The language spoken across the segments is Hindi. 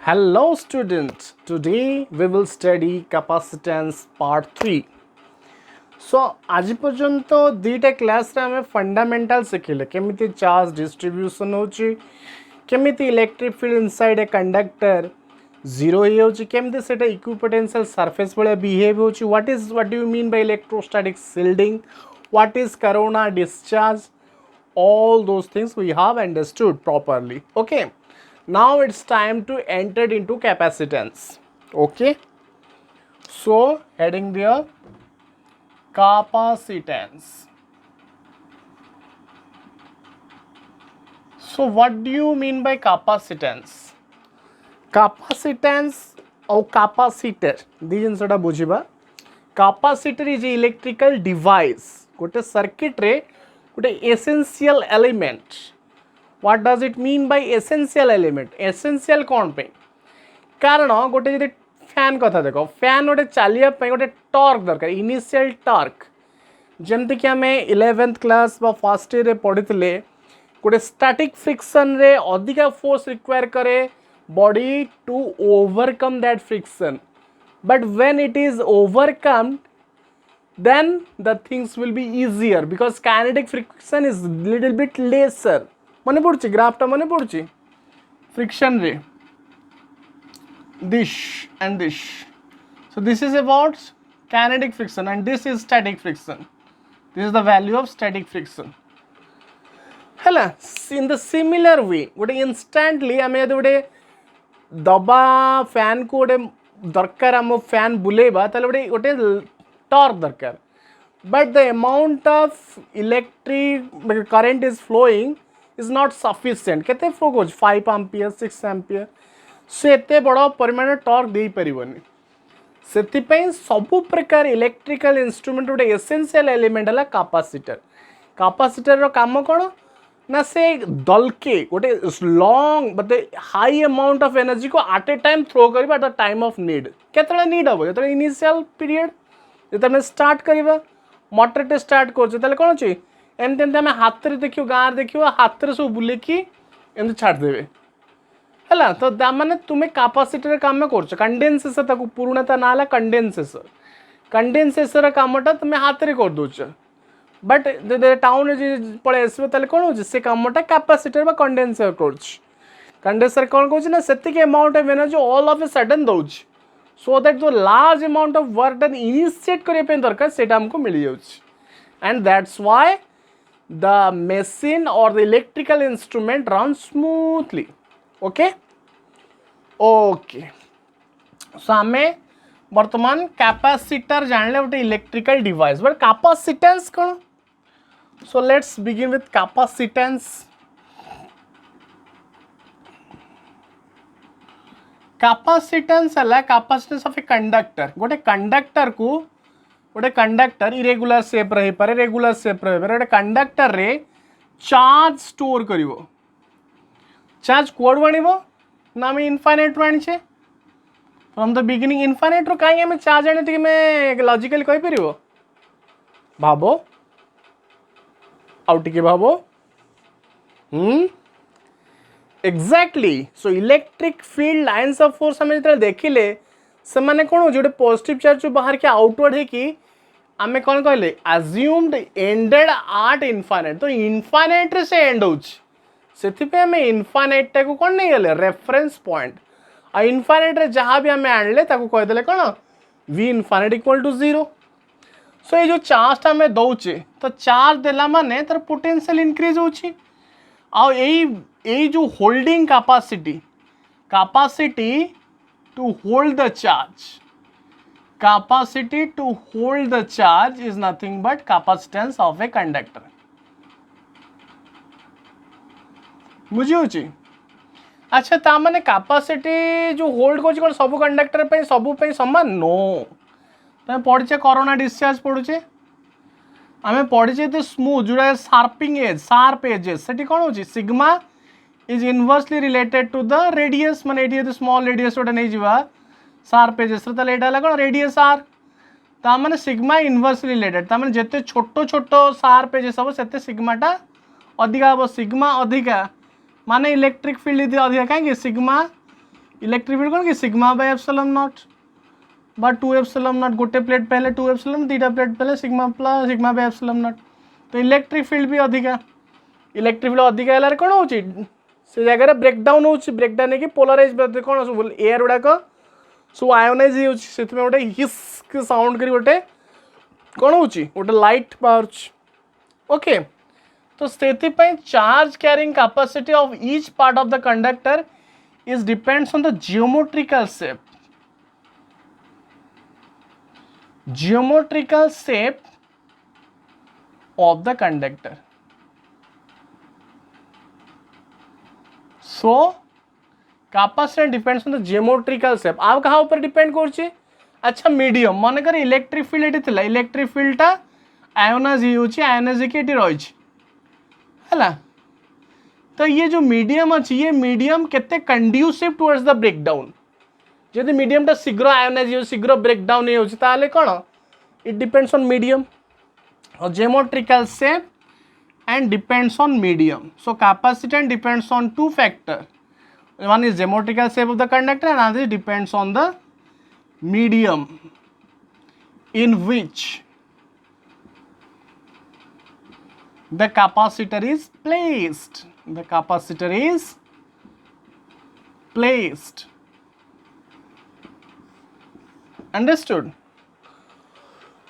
Hello students, today we will study capacitance part 3. So आज पर्यंत दीटा क्लास रे हमें फंडामेंटल शिखिले केमिति चार्ज डिस्ट्रीब्यूशन होची केमिति electric field inside a conductor zero ही होची केमिति सेटा इक्विपोटेंशियल सरफेस वाले बिहेव होची what do you mean by electrostatic shielding what is corona discharge all those things we have understood properly. Okay, now it's time to enter into capacitance. Okay, so heading there, capacitance. So what do you mean by capacitance? Capacitance or capacitor दी जिनसटा बुझिबा. Capacitor is an electrical device गोटे सर्किट रे गोटे essential element. What does it mean by essential element? Essential कौन पे? कारण गोटे जदि फैन कथा देख फैन गोटे चलिया गोटे टॉर्क दरकार इनिशियल टॉर्क जमती कि आम 11th क्लास बा फर्स्ट ईयर पढ़ी गोटे स्टैटिक फ्रिक्शन रे अधिका फोर्स रिक्वायर करे body to overcome that friction but when it is overcome then the things will be easier because kinetic friction is little bit lesser. मने पड़ुची ग्राफ टा मने पड़ुची friction रे this and this. So this is about kinetic friction and this is static friction. This is the value of static friction. हैला in the similar way गोटे instantly आमे यदि गोटे दबा फैन को गोटे दरकार आम फैन बुलेबा ताले गोटे टॉर्क दरकार but the amount of electric current is flowing is not sufficient. केते फ्लो कोच 5 ampere 6 ampere से एते बड़ा परिमाण टॉर्क दे परिबनी सेति पई सब प्रकार इलेक्ट्रिकल इंस्ट्रूमेंट गोटे एसेंशियल एलिमेंट हला कैपेसिटर. कैपेसिटर रो काम कोन ना से दलके गोटे long but high amount of energy को एट ए टाइम थ्रो करबा at the time of need. केतले नीड हबो जेतले इनिशियल पीरियड जेतले स्टार्ट करबा मोटर टे स्टार्ट कर कौन अच्छे एमती एमती आम हाथ में देखियो गाँव देखियो हाथ में सब बुलेकी एमती छाड़देवे है तो मैंने तुम्हें कैपेसिटर काम कर कंडेनसेसर ताको पुराणा ना है कंडेनसेसर. कंडेनसेसर कामटा तुम्हें हाथ में कर दौच बट टाउन पलि आसो कौन हो कामटा कैपेसिटर कंडेनसर कर कंडेनसर कौन कौन से amount of energy all of a sudden दौच so that the large amount of work done initiate करने पे दरकार सेटा हमको मिल जाउछ and that's why the machine or the electrical instrument runs smoothly. Okay so हमें वर्तमान कैपेसिटर जानले गोटे इलेक्ट्रिकल डिवाइस बट कैपेसिटेंस कौन. so let's begin with capacitance. Capacitance है कैपेसिटेंस ऑफ ए कंडक्टर. गोटे कंडक्टर को गोटे कंडक्टर इरेगुलर शेप रही पारे रेगुलर शेप रही पारे गोटे कंडक्टर रे चार्ज स्टोर करिवो. चार्ज कोड आनिबो ना हम इनफाइनाइट रो आनिछे फ्रॉम द बिगिनिंग इनफाइनाइट रो काई हम चार्ज आने ती में लॉजिकली कहि परिवो भाबो आउट के भाबो exactly. So electric field lines of force हमें जो देखिले से माने कौन जो पॉजिटिव चार्ज बाहर के आउटवर्ड है कि आम कौन कहले अज्यूम्ड एंडेड आट इनफाइनाइट. तो इनफाइनाइट से एंड होती आम इनफाइनाइट टाइम कौन नहीं गले रेफरेंस पॉइंट आ इनफाइनाइट रे जहाँ भी आम आणले कहीदे कौन v इनफाइनाइट इक्वल टू 0. सो ये जो चार्ज आम दौचे तो चार्ज देला माने तार पोटेंशियल इंक्रीज होची आ जो holding capacity to hold the charge capacity to hold the charge is nothing but capacitance of a conductor. बुझी अच्छा ता माने कैपेसिटी जो होल्ड कर सब कंडक्टर पे सब पे समान नो. तुम पढ़े कोरोना डिस्चार्ज पढ़ुचे आम पढ़े तो स्मूथ जोड़ा शार्पिंग एज शार्प एजेस से कौन हो sigma is inversely related to the radius माने ये स्मॉल रेडियस गोटे नहीं जावा शार्प एजेस यहाँ कौन रेडियस आर ता माने सिग्मा इनवर्सली रिलेटेड ता माने जिते छोट छोट शार्प एजेस हम से सिग्माटा अधिका हम सिग्मा अधिका माने इलेक्ट्रिक फील्ड अधिका कहीं सिग्मा इलेक्ट्रिक फील्ड कौन कि सिग्मा बाय एप्सिलॉन नॉट बा 2 एप्सिलॉन नॉट गोटे प्लेट पहले 2 एप्सिलॉन दीटा प्लेट पहले sigma plus sigma by epsilon not तो इलेक्ट्रिक फील्ड भी अधिका इलेक्ट्रिक फील्ड अधिका है कौन हो से जगह ब्रेकडाउन हो ब्रेकडाउन होगी पोलराइज कौन सब एयर गुड़ाक सब आयोनाइज हो गोटे हिस्क साउंड कर गोटे कौन हो गोटे लाइट बाहर ओके तो से charge carrying capacity of each part of the conductor is depends on the geometrical shape of the conductor. So capacitor depends on the geometrical shape. आप कहाँ ऊपर डिपेंड कर अच्छा मीडियम मन कर इलेक्ट्रिक फील्ड ये इलेक्ट्रिक फील्डटा आयोनाइज आयोनाइज के रही है तो ये जो मीडियम अच्छी ये मीडियम केते कंड्यूसिव टुवर्ड्स द ब्रेकडाउन जदि मीडियमटा शीघ्र आयोनाइज शीघ्र ब्रेकडाउन होता कौन इट डिपेंड्स ऑन मीडियम और geometrical shape and depends on medium. So capacitance depends on two factors. One is geometrical shape of the conductor and another depends on the medium in which the capacitor is placed. The capacitor is placed. Understood?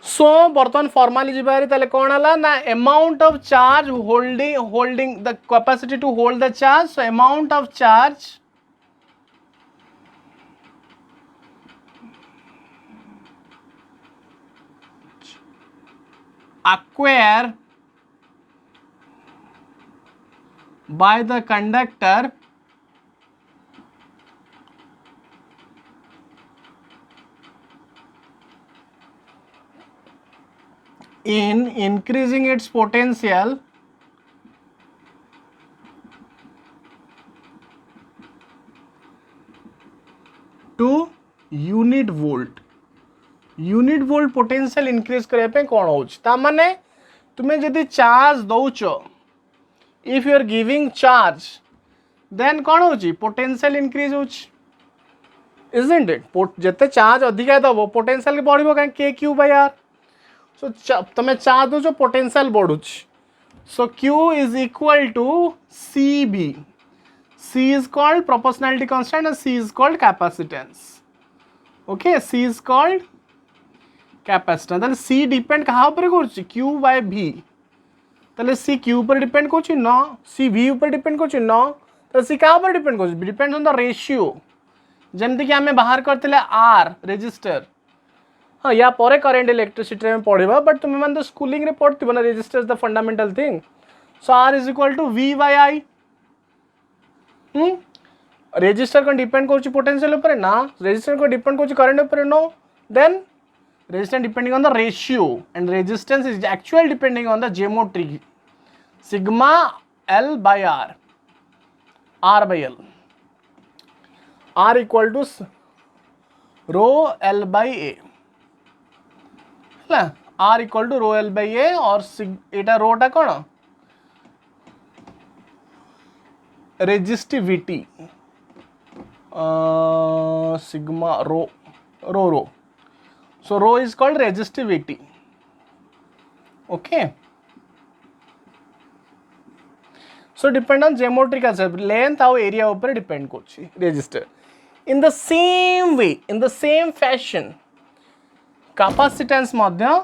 So बर्तमान फॉर्मली जीवारी ताले कौन हला ना amount of charge holding the capacity to hold the charge so amount of charge acquired by the conductor in increasing its potential to unit volt. Unit volt potential increase करने कौन हो माने तुम्हें जदि चार्ज दौच if you are giving charge then कौन हो पोटेंशियल इंक्रीज हो इजंट इट जिते चार्ज अधिका दब पोटेंशियल बढ़ो कहीं के क्यू बाय आर सो तुम चार्ज दौच पोटेंशियल बढ़ु so Q is equal to C V C is called proportionality constant and C is called capacitance okay C is called capacitance ताले सी डिपेंड कहाँ ऊपर कर क्यू बाय भी ताले सी क्यू ऊपर डिपेंड कर न सी भी ऊपर डिपेंड कर न तो सी क्या ऊपर डिपेंड कर डिपेंड ऑन द रेशियो जमती कि आम बाहर करते आर रेजिस्टर हाँ या पर करेंट इलेक्ट्रिसिटी में पढ़ा बट तुम मैंने तो स्कूलिंग रे पढ़ती ना resistor is the fundamental thing so R is equal to V by I resistor को डिपेंड कर पोटेंशियल ऊपर ना रेजिस्टर को डिपेंड कर करेंट ऊपर no then resistance depending on the ratio and resistance is actual depending on the geometry sigma L by R by L R equal to rho L by A है R equal to rho L by A और एटा रो टा कौन resistivity sigma rho so rho is called resistivity okay so depend on geometrical shape length how area upar depend korchi resistor in the same fashion capacitance madhya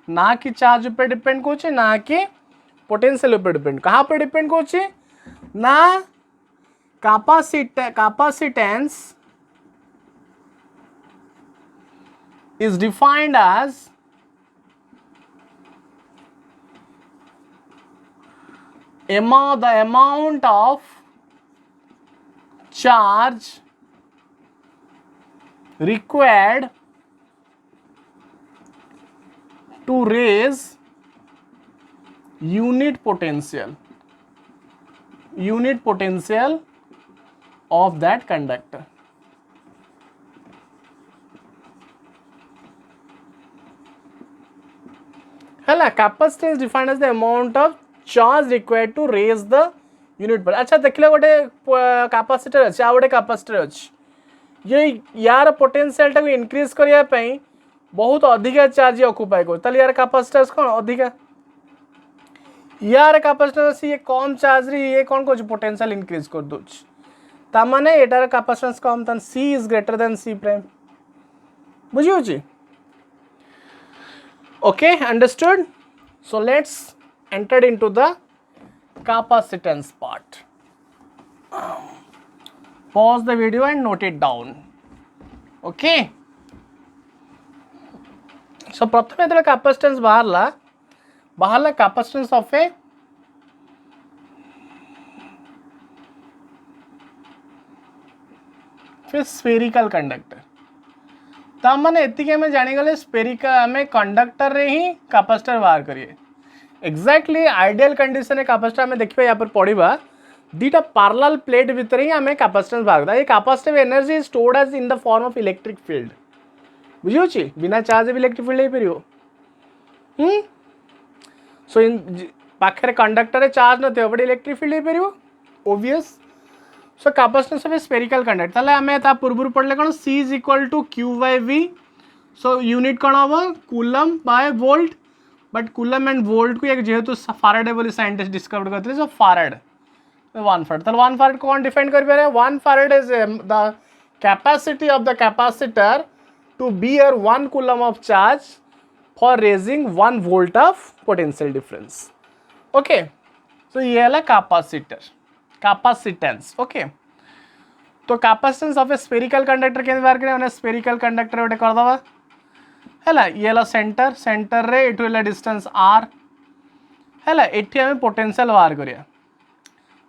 na ki charge upar depend korchi na ki potential upar depend kaha par depend korchi na capacitance is defined as the amount of charge required to raise unit potential of that conductor. Capacitance defined as the amount of charge required to raise the unit पर अच्छा देखले गोटे कैपेसिटर अच्छे आ गोटे कैपेसिटर अच्छे ये यार पोटेंशियल टाको इंक्रीज करिया पई बहुत अधिका चार्ज ऑक्युपाई कर ताले यार कैपेसिटेंस कोन अधिका यार कैपेसिटेंस ये कम चार्ज रे ये कोन को पोटेंशियल इंक्रीज कर दोछ ता माने एटार कैपेसिटेंस कम तन C is greater than C prime बुझियो जी okay understood so let's enter into the capacitance part. Pause the video and note it down. Okay. So प्रथम जो capacitance बाहरला capacitance of a spherical conductor. ता माने एतिके में जानी गले स्पेरिकल हमें कंडक्टर रे ही कैपेसिटर बाहर करिए एक्जाक्टली आइडियल कंडीशन है कैपेसिटर में देखिए यहाँ पर पढ़ा दीटा पैरेलल प्लेट भितर ही हमें कैपेसिटेंस बाहर ये capacitive energy is stored as in the form of electric field बुझी बिना चार्ज इलेक्ट्रिक फील्ड हो पार सो इन पाखे कंडक्टर चार्ज न बट इलेक्ट्रिक फील्ड हो पार obvious so capacitance of a spherical conductor ताले हमें ता पूर्व पढ़ले कौन C is equal to Q by V so unit कौन हम coulomb by volt but coulomb and volt को एक जेहेतु फाराडे बोली साइंटिस्ट डिस्कवर करते सो फाराड 1 फैराड ताले 1 फैराड कौन डिफाइन कर पारे 1 farad is the capacity of the capacitor to bear 1 coulomb of charge for raising 1 volt of potential difference okay so ये है कैपेसिटर कैपेसिटेंस ओके तो capacitance of a spherical conductor के बाहर करें स्फेरिकल कंडक्टर गोटे करदे है ये सेंटर सेंटर रे एठू डिस्टेंस r है एठी हमें पोटेंशियल बाहर करिया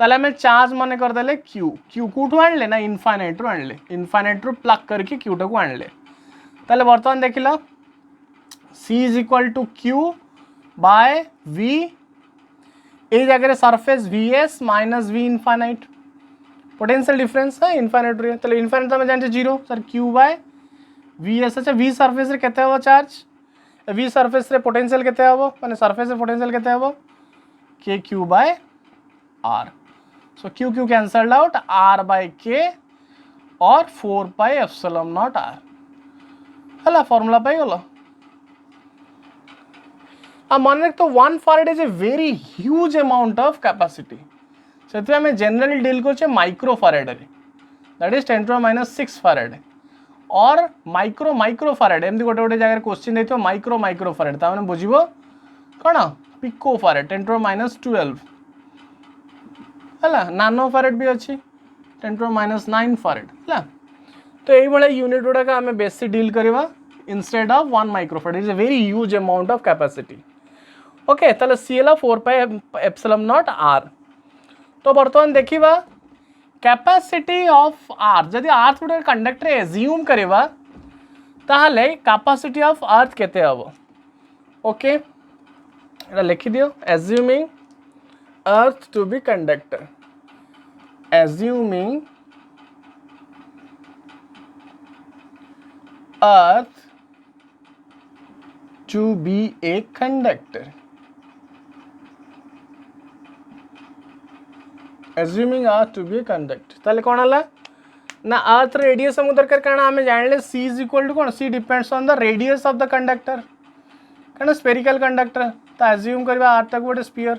ताले हमें चार्ज मन करदे q q कोठू आनले ना इनफाइनाइट रू आनले इनफाइनाइट रू प्लग करके q टाको आनले ताले वर्तमान देखिला c is equal to q by v ए जगह surface vs minus v infinite potential difference है इनफाइनाइट रे ताले इनफाइनाइट तो मैं जानते 0 सर q बाय vs अच्छा v सरफेस रे केते हो चार्ज v सरफेस रे पोटेंशियल केते हो माने सरफेस रे पोटेंशियल केते हो k q by r so q q cancelled out r by k और 4 पाई एप्सिलॉन नॉट r हला फार्मूला पाई गलो मन रख तो 1 farad is a very huge amount of capacity से हमें जनरली डील कर micro farad that is 10⁻⁶ farad और माइक्रो माइक्रो फैराड एमती गोटे गोटे जगह क्वेश्चन देथियो माइक्रो माइक्रो फैराड ता माने बुझिबो कोन पिको फैराड 10⁻12 हला नानो फैराड भी अछि 10⁻9 फैराड हला तो एई बळे यूनिट गुडा हमें बेसी डील करबा instead of 1 micro farad is a very huge amount of capacity okay ताले सीएल 4 पाई एप्सिलॉन नॉट r तो बर्तमान देखिबा कैपेसिटी ऑफ अर्थ जदि अर्थ गुटे कंडक्टर एज्यूम करबा ताहले कैपेसिटी ऑफ अर्थ केते हबो ओके एटा लिखि दियो assuming earth to be conductor assuming earth to be a conductor assuming earth to be a conductor ताले कौन हला ना अर्थ रेडियस हम दरकार कारण हमें जानले c is equal to कौन c depends on the radius of the conductor कारण spherical conductor तो assume करबा अर्थ तक गोटे स्फीयर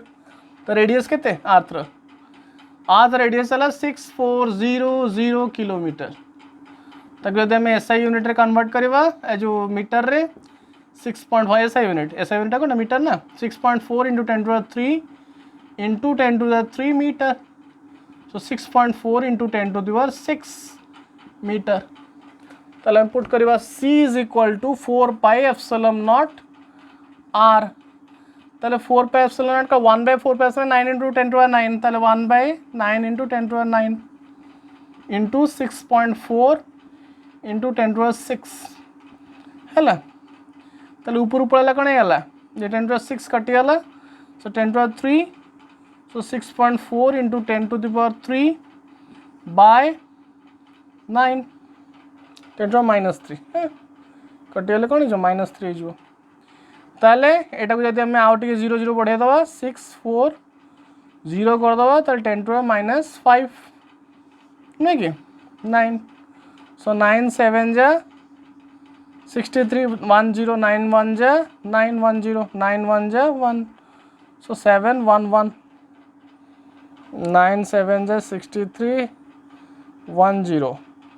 तो रेडियस केते अर्थ रेडियस हला 6400 किलोमीटर तक जदि हमें SI यूनिट रे कन्वर्ट करबा ए जो मीटर रे 6.5 SI यूनिट को ना मीटर ना 6.4 into 10⁻³ into 10⁻³ metre so 6.4 into 10⁻⁶ metre ताले हम पुट करबा c is equal to 4 pi epsilon not r ताले 4 पाई एप्सिलॉन नॉट का 1/4 पाई 9 इंटू 10⁻⁹ ताले 1/9 इंटू 10⁻⁹ इंटू 6.4 इंटू 10⁻⁶ है ताले ऊपर पड़ेगा कौन है ये 10⁻⁶ कटिगला सो 10⁻³ सो 6.4 इंटू 10⁻³ बाय 9 10⁻³ कटिगले कौन जो -3 जो ताले एटा को जदि हमें आउट के 0 0 बढ़े दवा 6 4 0 कर दवा ताले 10⁻⁵ नहीं कि 9 सो 9 7 जा 63 1 0 9 1 जा 9 1 0 9 1 जा 1 सो 7 1 1 9 7 जा 63 1 0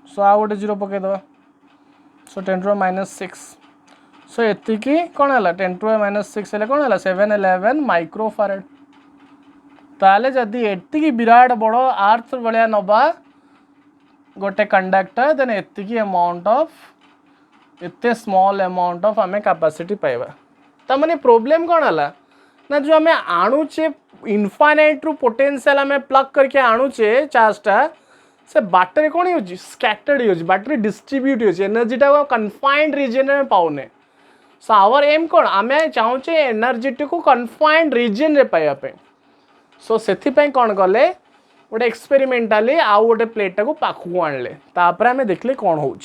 सो आ गोटे 0 पकई दबा सो 10 टू -6 सो एतिकी कौन है 10 टू -6 है कौन है 711 माइक्रोफारेड ताले जदि एतिकी विराट बड़ आर्थ भाया नबा गोटे कंडक्टर देन एतिकी अमाउंट ऑफ एते स्मॉल अमाउंट ऑफ आमे कैपेसिटी पाइबा ता माने प्रॉब्लम कौन है ना जो आमे आणुचे इनफाइनाइट रु पोटेंशियल आमे प्लग करके आणुचे चार्जटा से बैटरी कौन हो स्कैटर्ड हो बैटरी डिस्ट्रीब्यूट हो एनर्जीटा कन्फाइंड रीजन में पाउने सो आवर एम कौन आम चाहूचे एनर्जी को कन्फाइंड रीजन रे पाइबा सो से कौन कले गोटे एक्सपेरिमेंटाली आउ गोटे प्लेटा को पाखु आणले तापर आम देखले कौन हो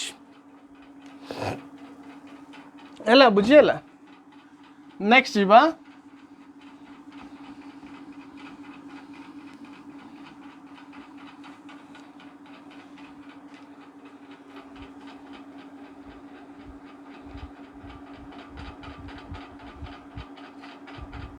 बुझीगला नेक्स्ट जीवा